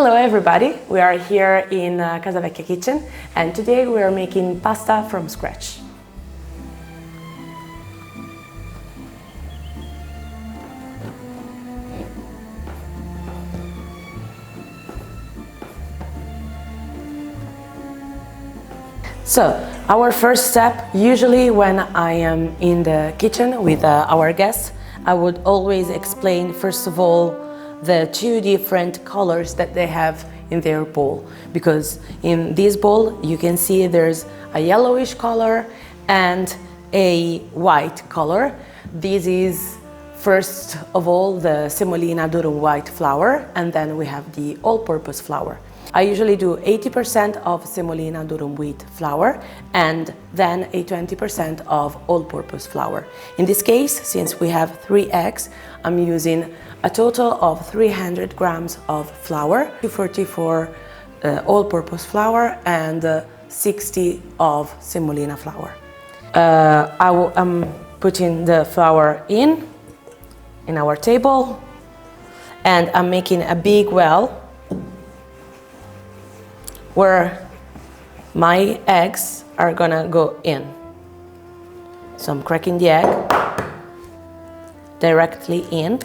Hello everybody, we are here in Casavecchia kitchen and today we are making pasta from scratch. So, our first step, usually when I am in the kitchen with our guests, I would always explain first of all the two different colors that they have in their bowl, because in this bowl you can see there's a yellowish color and a white color. This is first of all the semolina durum white flour, and then we have the all-purpose flour. I usually do 80% of semolina durum wheat flour and then a 20% of all-purpose flour. In this case, since we have 3 eggs, I'm using a total of 300 grams of flour, 240 for all-purpose flour and 60 of semolina flour. I'm putting the flour in our table, and I'm making a big well where my eggs are gonna go in. So I'm cracking the egg directly in.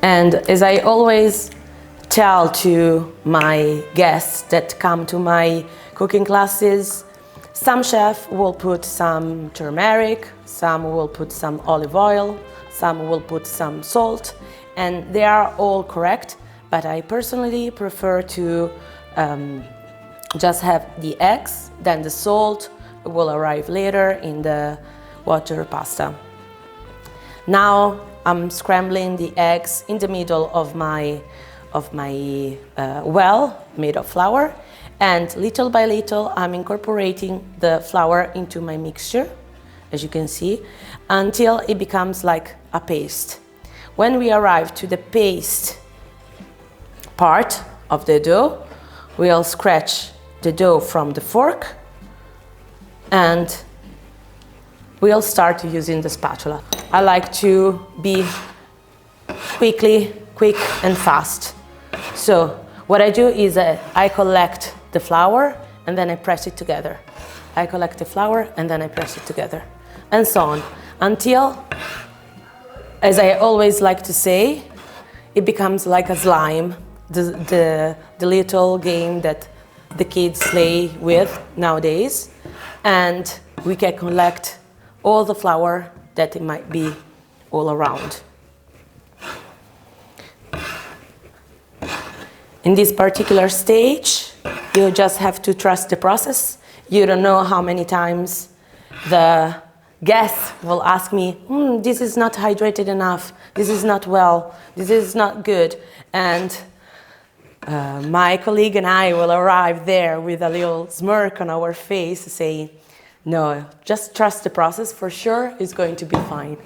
And as I always tell to my guests that come to my cooking classes, some chefs will put some turmeric, some will put some olive oil, some will put some salt, and they are all correct, but I personally prefer to just have the eggs, then the salt will arrive later in the water pasta. Now I'm scrambling the eggs in the middle of my well made of flour, and little by little I'm incorporating the flour into my mixture, as you can see, until it becomes like a paste. When we arrive to the paste part of the dough, we'll scratch the dough from the fork and we'll start using the spatula. I like to be quick and fast. So what I do is I collect the flour and then I press it together. I collect the flour and then I press it together, and so on, until, as I always like to say, it becomes like a slime, the little game that the kids play with nowadays, and we can collect all the flour that it might be all around. In this particular stage, you just have to trust the process. You don't know how many times the guests will ask me, this is not hydrated enough, this is not well, this is not good. And my colleague and I will arrive there with a little smirk on our face saying, no, just trust the process, for sure it's going to be fine.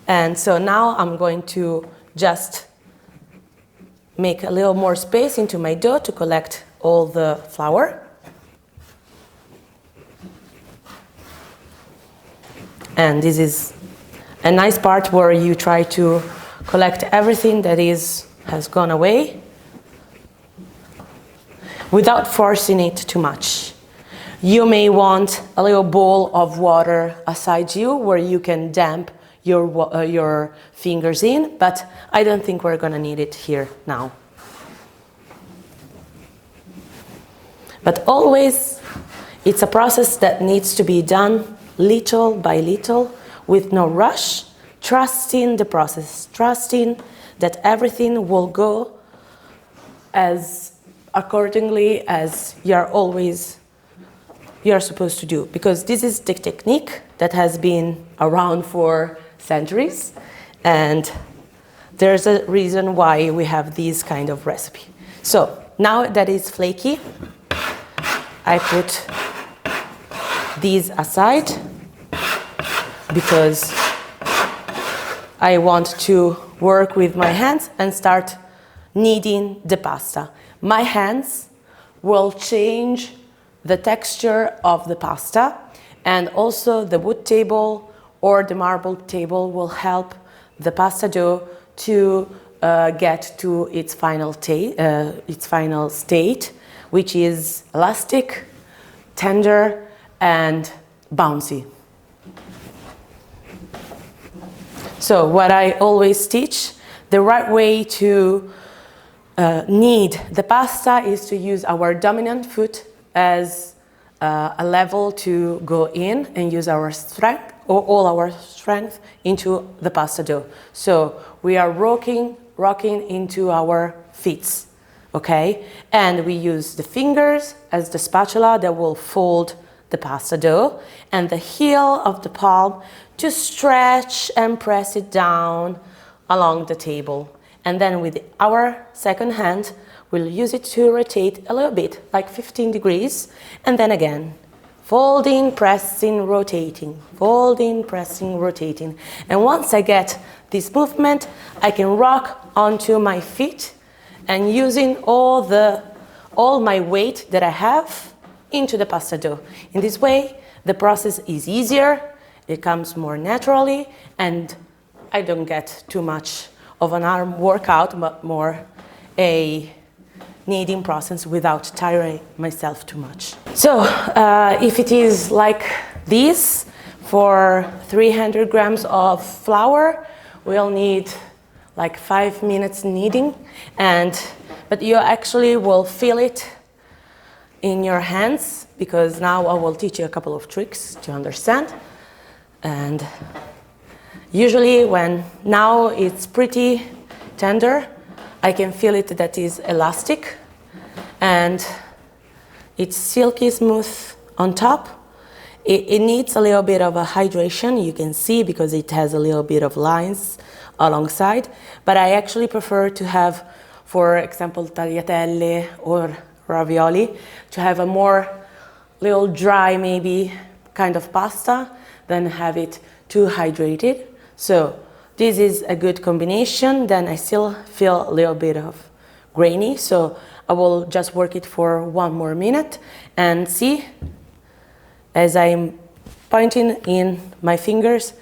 And so now I'm going to just make a little more space into my dough to collect all the flour. And this is a nice part where you try to collect everything that has gone away without forcing it too much. You may want a little bowl of water aside you where you can damp your fingers in, but I don't think we're gonna need it here now. But always, it's a process that needs to be done little by little, with no rush, trusting the process, trusting that everything will go as accordingly as you're supposed to do, because this is the technique that has been around for centuries, and there's a reason why we have this kind of recipe. So now that it's flaky, I put these aside because I want to work with my hands and start kneading the pasta. My hands will change the texture of the pasta, and also the wood table or the marble table will help the pasta dough to get to its final state, which is elastic, tender, and bouncy. So what I always teach, the right way to knead the pasta is to use our dominant foot as a level to go in and use our strength, or all our strength, into the pasta dough. So we are rocking into our feet, okay? And we use the fingers as the spatula that will fold the pasta dough, and the heel of the palm to stretch and press it down along the table. And then with our second hand, we'll use it to rotate a little bit, like 15 degrees, and then again, folding, pressing, rotating, folding, pressing, rotating. And once I get this movement, I can rock onto my feet and using all my weight that I have into the pasta dough. In this way, the process is easier, it comes more naturally, and I don't get too much of an arm workout, but more a kneading process without tiring myself too much. So if it is like this, for 300 grams of flour, we'll need like 5 minutes kneading, but you actually will feel it in your hands, because now I will teach you a couple of tricks to understand. And usually when now it's pretty tender, I can feel it that is elastic and it's silky smooth on top. It needs a little bit of a hydration, you can see, because it has a little bit of lines alongside, but I actually prefer to have, for example, tagliatelle or ravioli, to have a more little dry maybe kind of pasta than have it too hydrated. So this is a good combination. Then I still feel a little bit of grainy, so I will just work it for 1 more minute, and see, as I'm pointing in my fingers,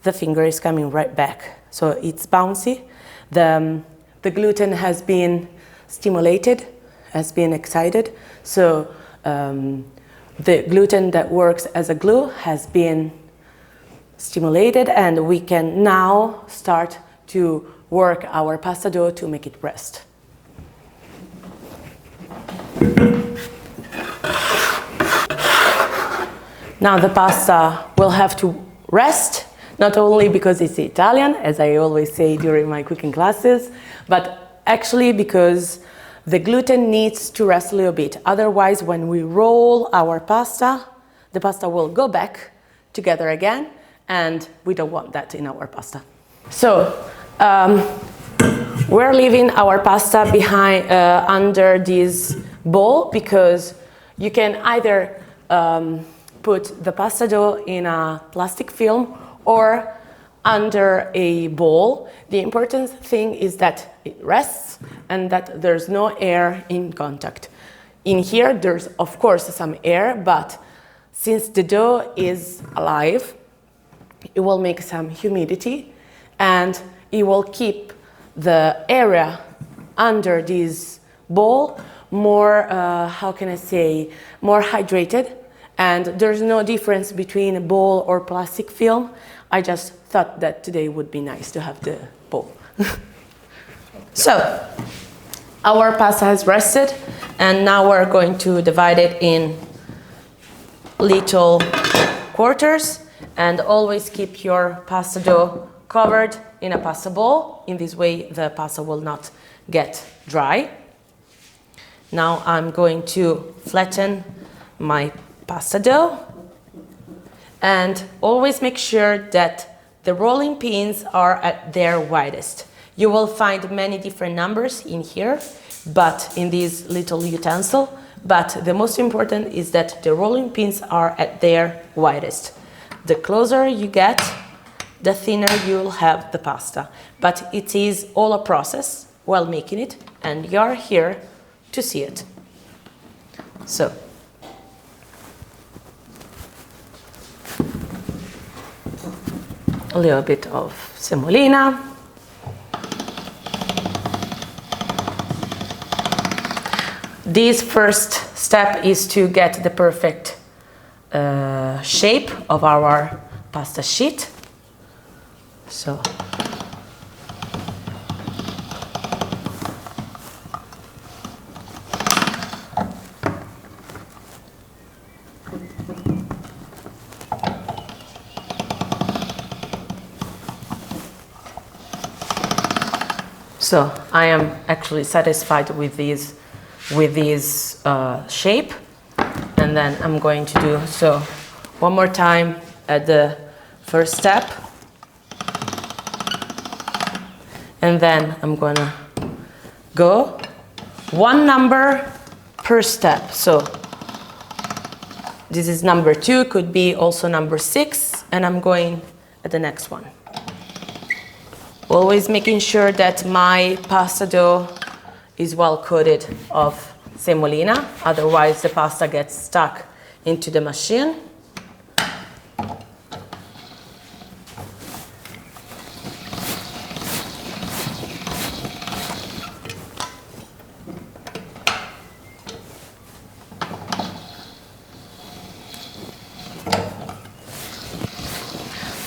the finger is coming right back. So it's bouncy. The gluten has been stimulated, has been excited. So the gluten that works as a glue has been stimulated, and we can now start to work our pasta dough to make it rest. Now the pasta will have to rest, not only because it's Italian, as I always say during my cooking classes, but actually because the gluten needs to rest a little bit. Otherwise, when we roll our pasta, the pasta will go back together again, and we don't want that in our pasta. So we're leaving our pasta behind under this bowl, because you can either put the pasta dough in a plastic film or under a bowl. The important thing is that it rests and that there's no air in contact. In here, there's of course some air, but since the dough is alive, it will make some humidity, and it will keep the area under this bowl more, how can I say, more hydrated. And there's no difference between a bowl or plastic film. I just thought that today would be nice to have the bowl. So our pasta has rested, and now we're going to divide it in little quarters, and always keep your pasta dough covered in a pasta bowl. In this way, the pasta will not get dry. Now I'm going to flatten my pasta dough, and always make sure that the rolling pins are at their widest. You will find many different numbers in here, but in this little utensil, but the most important is that the rolling pins are at their widest. The closer you get, the thinner you'll have the pasta. But it is all a process while making it, and you're here to see it. So a little bit of semolina. This first step is to get the perfect shape of our pasta sheet. So So I am actually satisfied with this shape, and then I'm going to do so one more time at the first step, and then I'm gonna go one number per step. So this is number 2, could be also number 6, and I'm going at the next one. Always making sure that my pasta dough is well coated of semolina, otherwise the pasta gets stuck into the machine.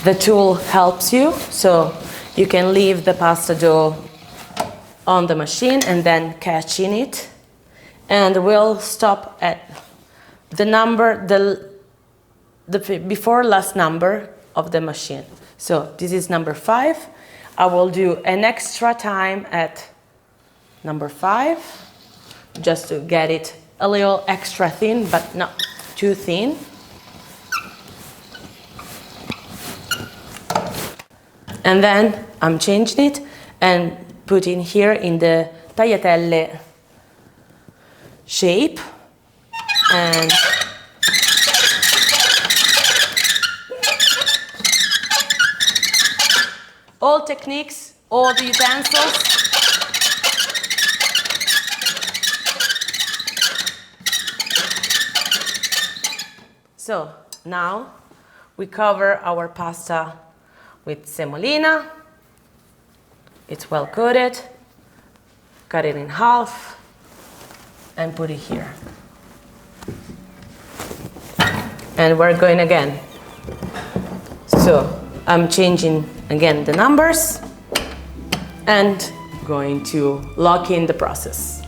The tool helps you, so you can leave the pasta dough on the machine and then catch in it. And we'll stop at the number, the before last number of the machine. So this is number 5. I will do an extra time at number 5, just to get it a little extra thin, but not too thin. And then I'm changing it and putting here in the tagliatelle shape. And all techniques, all the utensils. So now we cover our pasta with semolina. It's well coated. Cut it in half and put it here. And we're going again. So I'm changing again the numbers and going to lock in the process.